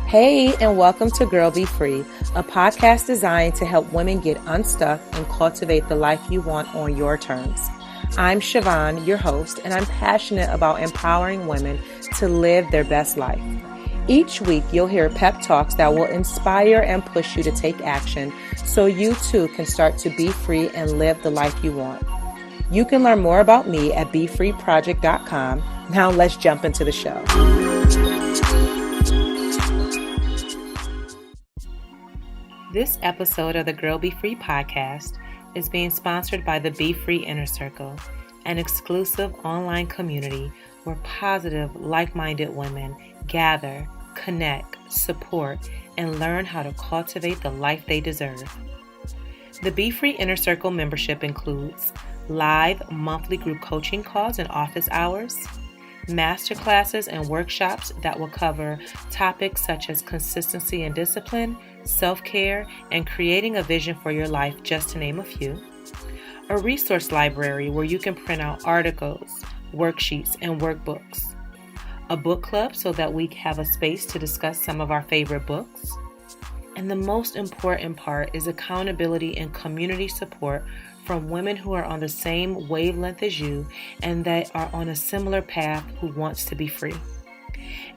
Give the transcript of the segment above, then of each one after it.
Hey, and welcome to Girl Be Free, a podcast designed to help women get unstuck and cultivate the life you want on your terms. I'm Siobhan, your host, and I'm passionate about empowering women to live their best life. Each week, you'll hear pep talks that will inspire and push you to take action so you too can start to be free and live the life you want. You can learn more about me at BeFreeProject.com. Now let's jump into the show. This episode of the Girl Be Free podcast is being sponsored by the Be Free Inner Circle, an exclusive online community where positive, like-minded women gather, connect, support, and learn how to cultivate the life they deserve. The Be Free Inner Circle membership includes live monthly group coaching calls and office hours, masterclasses and workshops that will cover topics such as consistency and discipline, self-care, and creating a vision for your life, just to name a few. A resource library where you can print out articles, worksheets, and workbooks. A book club so that we have a space to discuss some of our favorite books. And the most important part is accountability and community support from women who are on the same wavelength as you and that are on a similar path who wants to be free.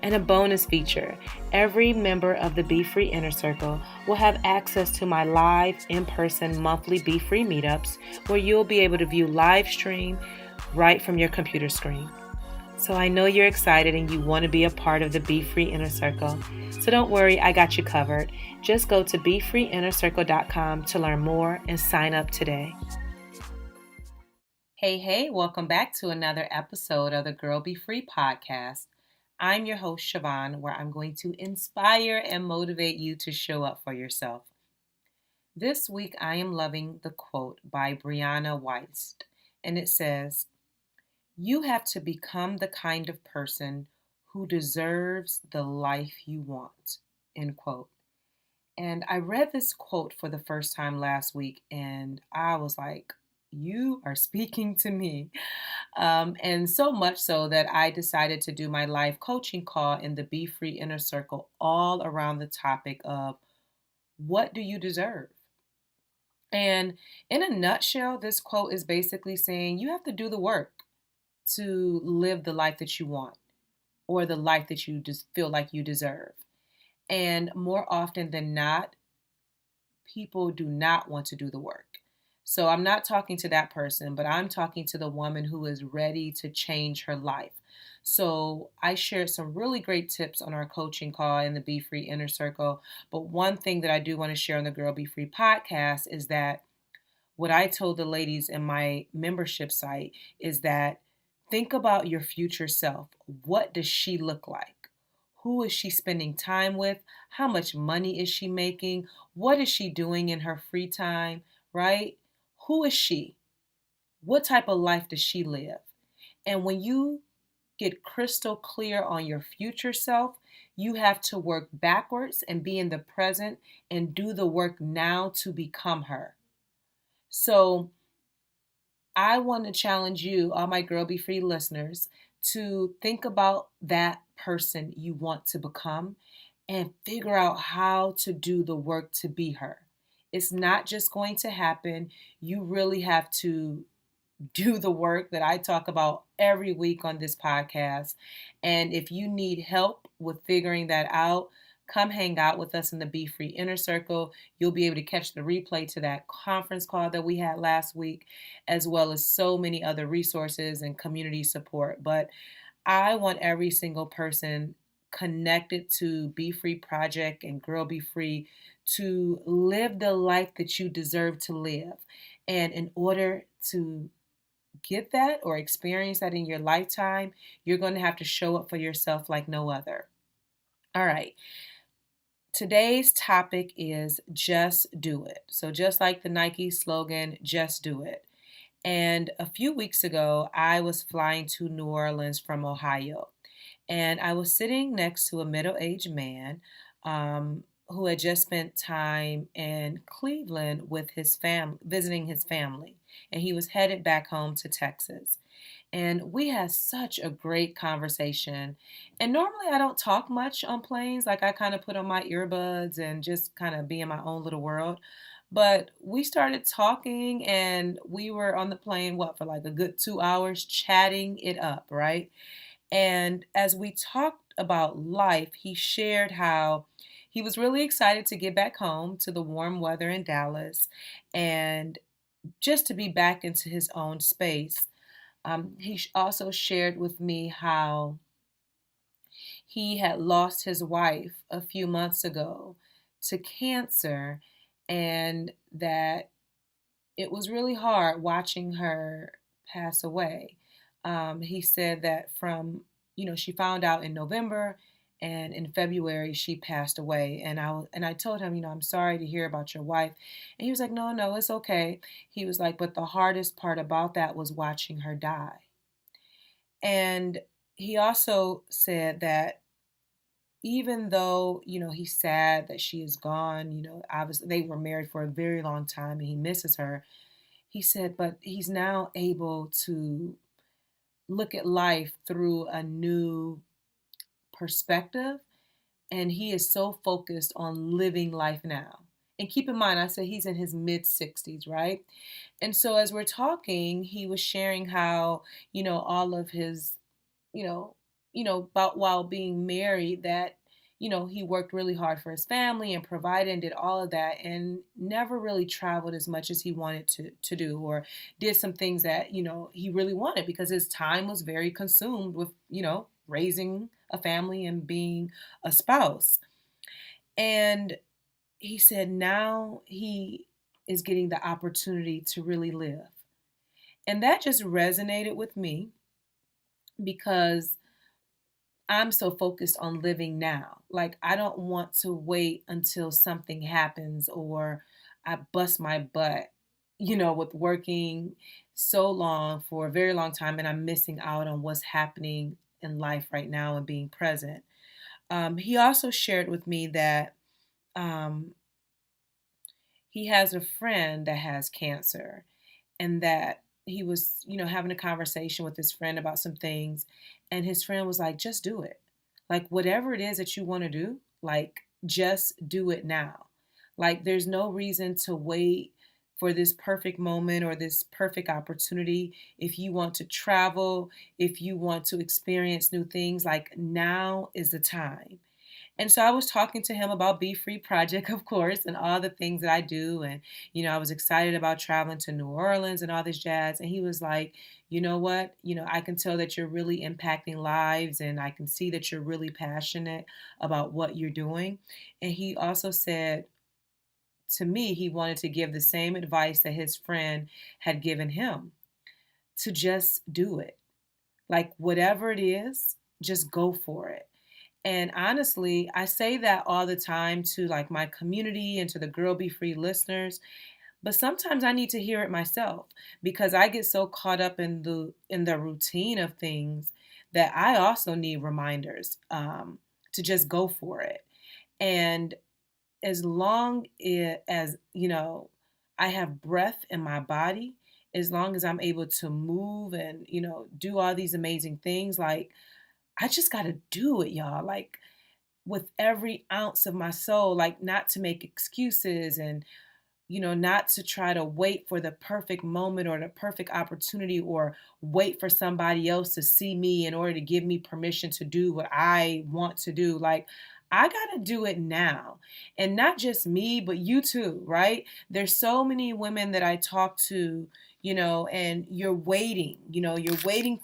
And a bonus feature, every member of the Be Free Inner Circle will have access to my live, in-person monthly Be Free meetups where you'll be able to view live stream right from your computer screen. So I know you're excited and you want to be a part of the Be Free Inner Circle. So don't worry, I got you covered. Just go to BeFreeInnerCircle.com to learn more and sign up today. Hey, welcome back to another episode of the Girl Be Free podcast. I'm your host, Siobhan, where I'm going to inspire and motivate you to show up for yourself. This week, I am loving the quote by Brianna Weiss, and it says, "You have to become the kind of person who deserves the life you want," end quote. And I read this quote for the first time last week, and I was like, you are speaking to me. And so much so that I decided to do my live coaching call in the Be Free Inner Circle all around the topic of what do you deserve? And in a nutshell, this quote is basically saying you have to do the work to live the life that you want or the life that you just feel like you deserve. And more often than not, people do not want to do the work. So I'm not talking to that person, but I'm talking to the woman who is ready to change her life. So I shared some really great tips on our coaching call in the Be Free Inner Circle. But one thing that I do want to share on the Girl Be Free podcast is that what I told the ladies in my membership site is that think about your future self. What does she look like? Who is she spending time with? How much money is she making? What is she doing in her free time, right? Who is she? What type of life does she live? And when you get crystal clear on your future self, you have to work backwards and be in the present and do the work now to become her. So I want to challenge you, all my Girl Be Free listeners, to think about that person you want to become and figure out how to do the work to be her. It's not just going to happen. You really have to do the work that I talk about every week on this podcast. And if you need help with figuring that out, come hang out with us in the Be Free Inner Circle. You'll be able to catch the replay to that conference call that we had last week, as well as so many other resources and community support. But I want every single person connected to Be Free Project and Girl Be Free to live the life that you deserve to live. And in order to get that or experience that in your lifetime, you're going to have to show up for yourself like no other. All right. Today's topic is just do it. So just like the Nike slogan, just do it. And a few weeks ago, I was flying to New Orleans from Ohio. And I was sitting next to a middle-aged man who had just spent time in Cleveland with his family, visiting his family. And he was headed back home to Texas. And we had such a great conversation. And normally I don't talk much on planes. Like I kind of put on my earbuds and just kind of be in my own little world. But we started talking and we were on the plane, what, for like a good 2 hours, chatting it up, right? And as we talked about life, he shared how he was really excited to get back home to the warm weather in Dallas and just to be back into his own space. He also shared with me how he had lost his wife a few months ago to cancer and that it was really hard watching her pass away. He said that she found out in November, and in February she passed away. And I told him, I'm sorry to hear about your wife. And he was like, no, no, it's okay. He was like, but the hardest part about that was watching her die. And he also said that even though, he's sad that she is gone, obviously they were married for a very long time and he misses her. He said, but he's now able to look at life through a new perspective. And he is so focused on living life now. And keep in mind, I said he's in his mid 60s, right? And so as we're talking, he was sharing how, all of his you know, about while being married that, he worked really hard for his family and provided and did all of that and never really traveled as much as he wanted to do or did some things that, he really wanted because his time was very consumed with, raising a family and being a spouse. And he said now he is getting the opportunity to really live. And that just resonated with me because I'm so focused on living now. Like, I don't want to wait until something happens or I bust my butt, with working so long for a very long time and I'm missing out on what's happening in life right now and being present. He also shared with me that um, he has a friend that has cancer and that he was, having a conversation with his friend about some things. And his friend was like, just do it. Like, whatever it is that you want to do, like, just do it now. Like, there's no reason to wait for this perfect moment or this perfect opportunity. If you want to travel, if you want to experience new things, like, now is the time. And so I was talking to him about Be Free Project, of course, and all the things that I do. And, I was excited about traveling to New Orleans and all this jazz. And he was like, you know what? I can tell that you're really impacting lives and I can see that you're really passionate about what you're doing. And he also said to me, he wanted to give the same advice that his friend had given him to just do it. Like, whatever it is, just go for it. And honestly, I say that all the time to like my community and to the Girl Be Free listeners, but sometimes I need to hear it myself because I get so caught up in the routine of things that I also need reminders to just go for it. And as long as, I have breath in my body, as long as I'm able to move and, do all these amazing things, like I just got to do it, y'all. Like with every ounce of my soul, like not to make excuses and, not to try to wait for the perfect moment or the perfect opportunity or wait for somebody else to see me in order to give me permission to do what I want to do. Like, I got to do it now. And not just me, but you too, right? There's so many women that I talk to, and you're waiting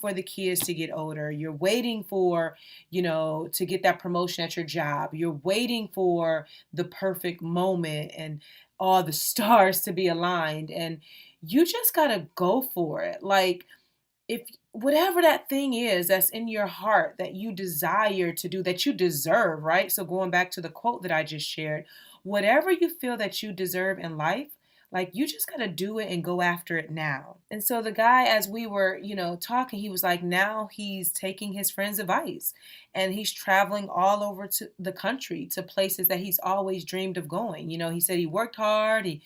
for the kids to get older. You're waiting for, to get that promotion at your job. You're waiting for the perfect moment and all the stars to be aligned. And you just got to go for it. Like, if whatever that thing is that's in your heart that you desire to do, that you deserve, right? So going back to the quote that I just shared, whatever you feel that you deserve in life, Like, you just got to do it and go after it now. And so the guy, as we were, talking, he was like, now he's taking his friend's advice and he's traveling all over to the country to places that he's always dreamed of going. He said he worked hard. He,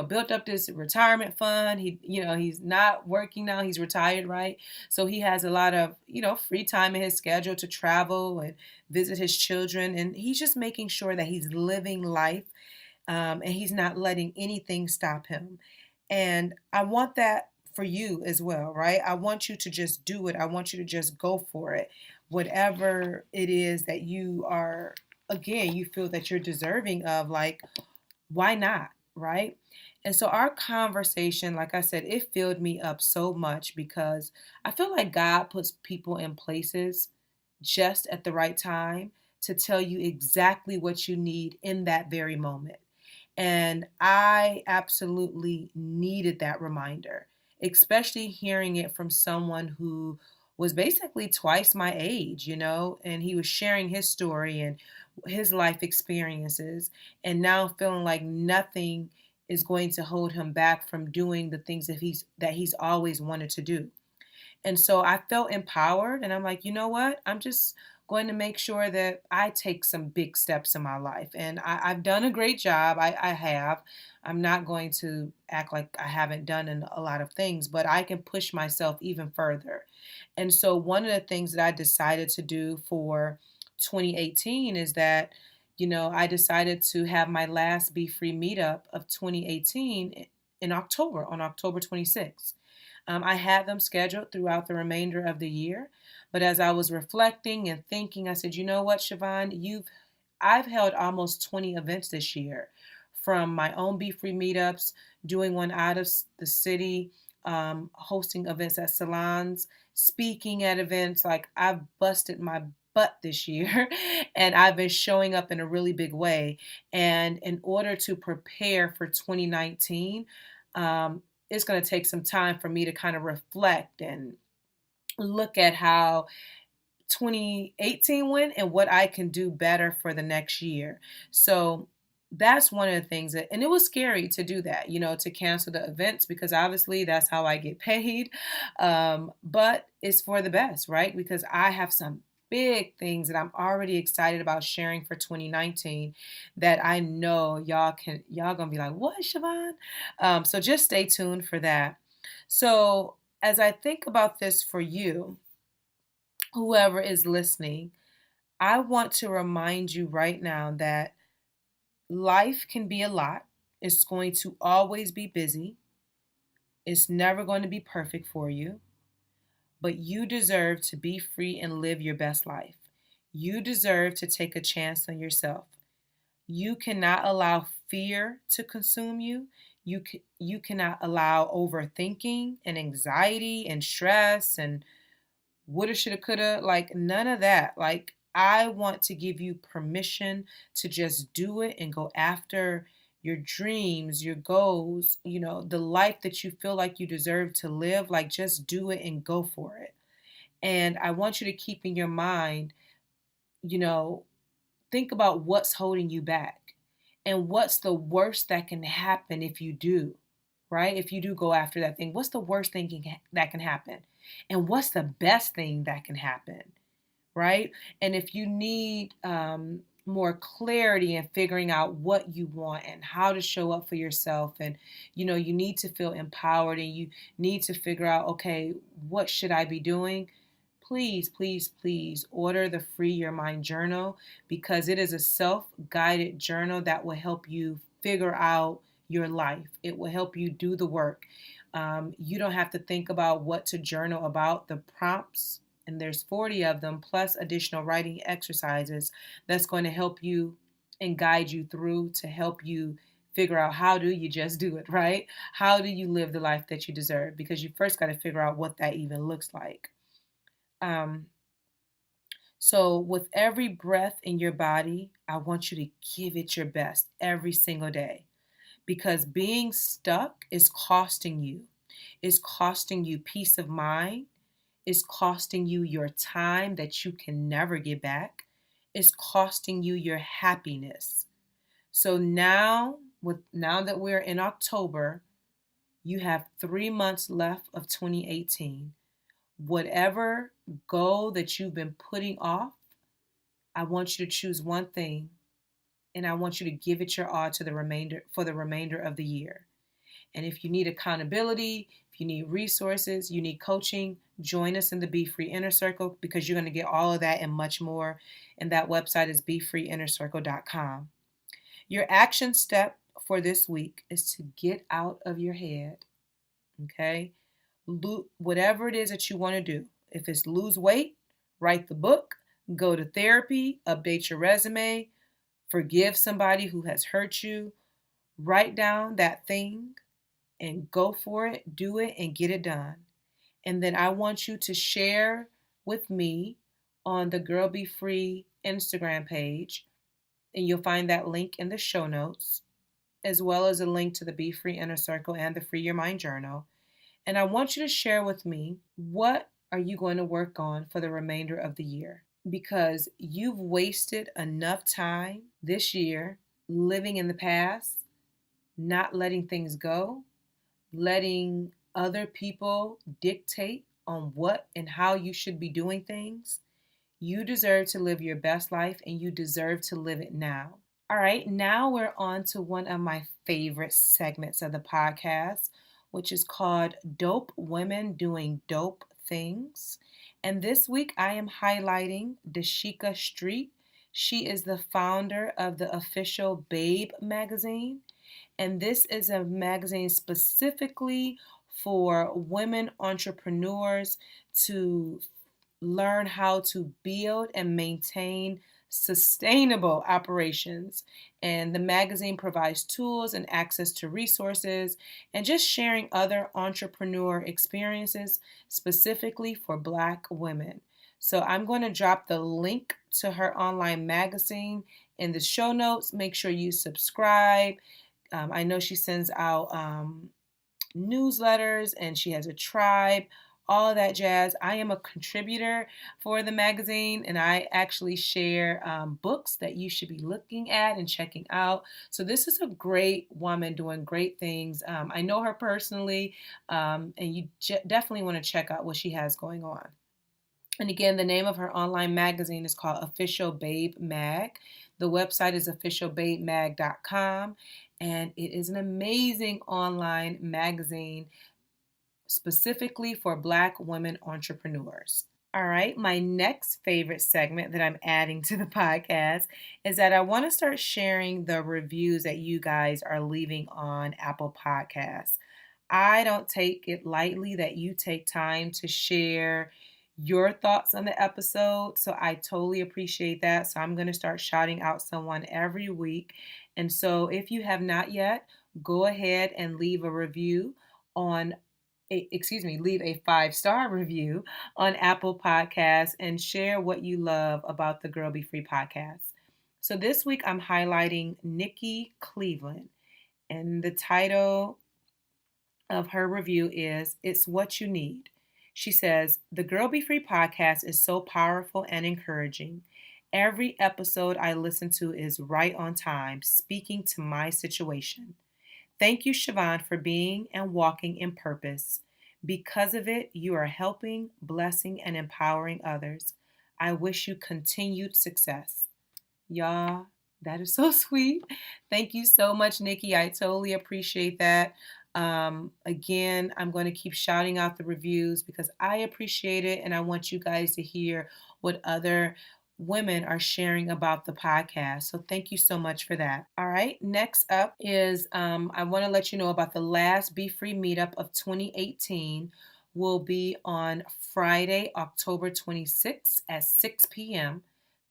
built up this retirement fund. He's not working now. He's retired, right? So he has a lot of, free time in his schedule to travel and visit his children. And he's just making sure that he's living life, and he's not letting anything stop him. And I want that for you as well, right? I want you to just do it. I want you to just go for it. Whatever it is that you are, again, you feel that you're deserving of, like, why not, right? And so our conversation, like I said, it filled me up so much because I feel like God puts people in places just at the right time to tell you exactly what you need in that very moment. And I absolutely needed that reminder, especially hearing it from someone who was basically twice my age, and he was sharing his story and his life experiences, and now feeling like nothing is going to hold him back from doing the things that he's always wanted to do. And so I felt empowered, and I'm like, you know what? I'm just going to make sure that I take some big steps in my life. And I've done a great job. I have. I'm not going to act like I haven't done a lot of things, but I can push myself even further. And so one of the things that I decided to do for 2018 is that, I decided to have my last Be Free meetup of 2018 in October, on October 26th. I had them scheduled throughout the remainder of the year, but as I was reflecting and thinking, I said, you know what, Siobhan, I've held almost 20 events this year, from my own Be Free meetups, doing one out of the city, hosting events at salons, speaking at events. Like, I've busted my butt this year and I've been showing up in a really big way. And in order to prepare for 2019, it's going to take some time for me to kind of reflect and look at how 2018 went and what I can do better for the next year. So that's one of the things and it was scary to do that, to cancel the events, because obviously that's how I get paid. But it's for the best, right? Because I have some big things that I'm already excited about sharing for 2019 that I know y'all gonna be like, what, Siobhan? So just stay tuned for that. So as I think about this for you, whoever is listening, I want to remind you right now that life can be a lot. It's going to always be busy. It's never going to be perfect for you, but you deserve to be free and live your best life. You deserve to take a chance on yourself. You cannot allow fear to consume you. You cannot allow overthinking and anxiety and stress and woulda, shoulda, coulda, like none of that. Like, I want to give you permission to just do it and go after your dreams, your goals, the life that you feel like you deserve to live. Like, just do it and go for it. And I want you to keep in your mind, you know, think about what's holding you back and what's the worst that can happen if you do, right? If you do go after that thing, what's the worst thing that can happen? And what's the best thing that can happen, right? And if you need more clarity in figuring out what you want and how to show up for yourself, and you need to feel empowered and you need to figure out, okay, what should I be doing? Please, please, please order the Free Your Mind Journal, because it is a self-guided journal that will help you figure out your life. It will help you do the work. You don't have to think about what to journal about. The prompts, and there's 40 of them, plus additional writing exercises that's going to help you and guide you through to help you figure out, how do you just do it, right? How do you live the life that you deserve? Because you first got to figure out what that even looks like. So with every breath in your body, I want you to give it your best every single day, because being stuck is costing you. It's costing you peace of mind. It's costing you your time that you can never get back. It's costing you your happiness. So now with now that we're in October, you have 3 months left of 2018. Whatever goal that you've been putting off, I want you to choose one thing and I want you to give it your all to the remainder of the year. And if you need accountability, if you need resources, you need coaching, join us in the Be Free Inner Circle because you're going to get all of that and much more. And that website is befreeinnercircle.com. Your action step for this week is to get out of your head. Okay? Whatever it is that you want to do. If it's lose weight, write the book, go to therapy, update your resume, forgive somebody who has hurt you, write down that thing and go for it, do it, and get it done. And then I want you to share with me on the Girl Be Free Instagram page, and you'll find that link in the show notes, as well as a link to the Be Free Inner Circle and the Free Your Mind Journal. And I want you to share with me, what are you going to work on for the remainder of the year? Because you've wasted enough time this year living in the past, not letting things go, letting other people dictate on what and how you should be doing things. You deserve to live your best life and you deserve to live it now. All right, now we're on to one of my favorite segments of the podcast, which is called Dope Women Doing Dope Things. And this week I am highlighting Dashika Street. She is the founder of the official Babe magazine. And this is a magazine specifically for women entrepreneurs to learn how to build and maintain sustainable operations. And the magazine provides tools and access to resources and just sharing other entrepreneur experiences specifically for Black women. So I'm going to drop the link to her online magazine in the show notes. Make sure you subscribe. I know she sends out newsletters and she has a tribe, all of that jazz. I am a contributor for the magazine and I actually share books that you should be looking at and checking out. So this is a great woman doing great things. I know her personally, and you definitely want to check out what she has going on. And again, the name of her online magazine is called Official Babe Mag. The website is officialbabemag.com, and it is an amazing online magazine specifically for Black women entrepreneurs. All right, my next favorite segment that I'm adding to the podcast is that I want to start sharing the reviews that you guys are leaving on Apple Podcasts. I don't take it lightly that you take time to share your thoughts on the episode. So I totally appreciate that. So I'm going to start shouting out someone every week. And so if you have not yet, go ahead and leave a review leave a 5-star review on Apple Podcasts and share what you love about the Girl Be Free podcast. So this week I'm highlighting Nikki Cleveland, and the title of her review is It's What You Need. She says, the Girl Be Free podcast is so powerful and encouraging. Every episode I listen to is right on time, speaking to my situation. Thank you, Siobhan, for being and walking in purpose. Because of it, you are helping, blessing, and empowering others. I wish you continued success. Y'all, that is so sweet. Thank you so much, Nikki. I totally appreciate that. Again, I'm going to keep shouting out the reviews because I appreciate it and I want you guys to hear what other women are sharing about the podcast. So thank you so much for that. All right, next up is I want to let you know about the last Be Free meetup of 2018 will be on Friday, October 26th at 6 p.m.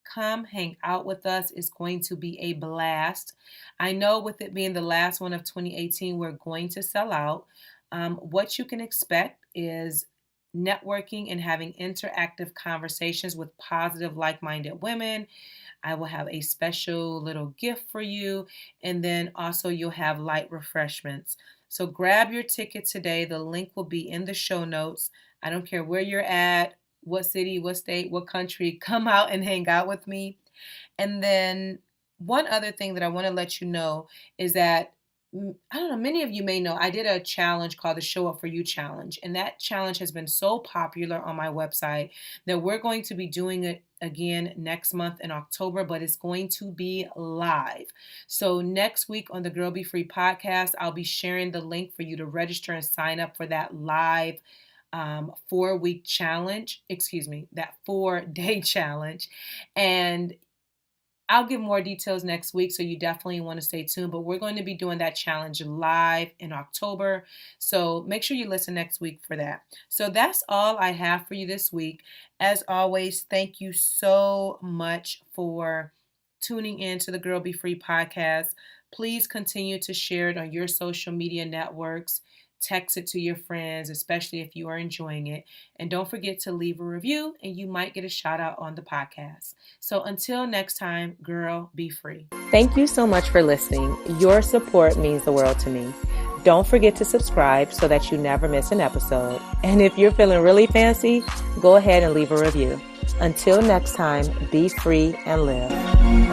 Come hang out with us. It's going to be a blast. I know with it being the last one of 2018, we're going to sell out. What you can expect is networking and having interactive conversations with positive, like-minded women. I will have a special little gift for you. And then also you'll have light refreshments. So grab your ticket today. The link will be in the show notes. I don't care where you're at, what city, what state, what country, come out and hang out with me. And then one other thing that I want to let you know is that I don't know, many of you may know I did a challenge called the Show Up For You Challenge, and that challenge has been so popular on my website that we're going to be doing it again next month in October, but it's going to be live. So next week on the Girl Be Free podcast, I'll be sharing the link for you to register and sign up for that live 4-week challenge, that 4-day challenge. And I'll give more details next week, so you definitely want to stay tuned. But we're going to be doing that challenge live in October. So make sure you listen next week for that. So that's all I have for you this week. As always, thank you so much for tuning in to the Girl Be Free podcast. Please continue to share it on your social media networks. Text it to your friends, especially if you are enjoying it. And don't forget to leave a review, and you might get a shout out on the podcast. So until next time, girl, be free. Thank you so much for listening. Your support means the world to me. Don't forget to subscribe so that you never miss an episode. And if you're feeling really fancy, go ahead and leave a review. Until next time, be free and live.